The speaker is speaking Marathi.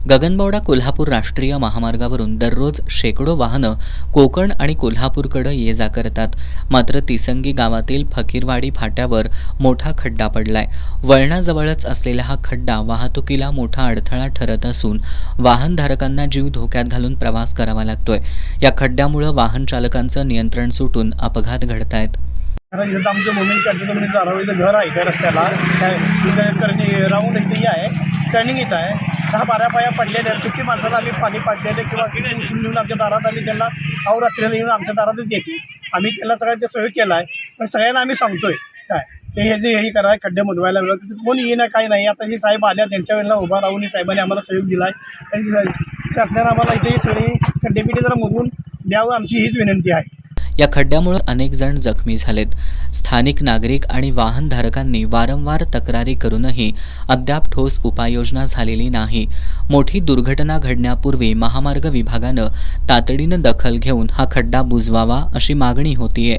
गगनबावडा कोल्हापूर राष्ट्रीय महामार्गावरून दररोज शेकडो वाहनं कोकण आणि कोल्हापूरकडे ये जा करतात. मात्र तिसंगी गावातील फकीरवाडी फाट्यावर मोठा खड्डा पडलाय. वळणाजवळच असलेला हा खड्डा वाहतुकीला मोठा अडथळा ठरत असून वाहनधारकांना जीव धोक्यात घालून प्रवास करावा लागतोय. या खड्ड्यामुळे वाहन चालकांचं नियंत्रण सुटून अपघात घडतायत. कारण इथं आमचं मोमेंट काढतो म्हणजे धारावीचं घर आहे त्या रस्त्याला काय इथं राऊंड इथंही आहे, टर्निंग इथं आहे. 10-12 पाया पडलेले आहेत. किती माणसाला आम्ही पाणी पाजलेले किंवा किती उचलून नेऊन आमच्या दारात आम्ही त्यांना अवरात्रीला येऊन आमच्या दारातच येते. आम्ही त्यांना सगळ्यांचा सहयोग केला आहे. पण सगळ्यांना आम्ही सांगतोय काय ते हे करा, खड्डे बुजवायला वेळ कोणी येणं काही नाही. आता ही साहेब आल्या त्यांच्या वेळेला उभा राहून साहेबांनी आम्हाला सहयोग दिला आहे आणि शासनाने आम्हाला इथे सगळी खड्डेपिटी जरा मोजून द्यावं आमची हीच विनंती आहे. या खड्ड्यामुळे अनेक जण जखमी झालेत. स्थानिक नागरिक आणि वाहनधारकांनी वारंवार तक्रारी करूनही अद्याप ठोस उपाययोजना झालेली नाही. मोठी दुर्घटना घडण्यापूर्वी महामार्ग विभागानं तातडीनं दखल घेऊन हा खड्डा बुजवावा अशी मागणी होतीये.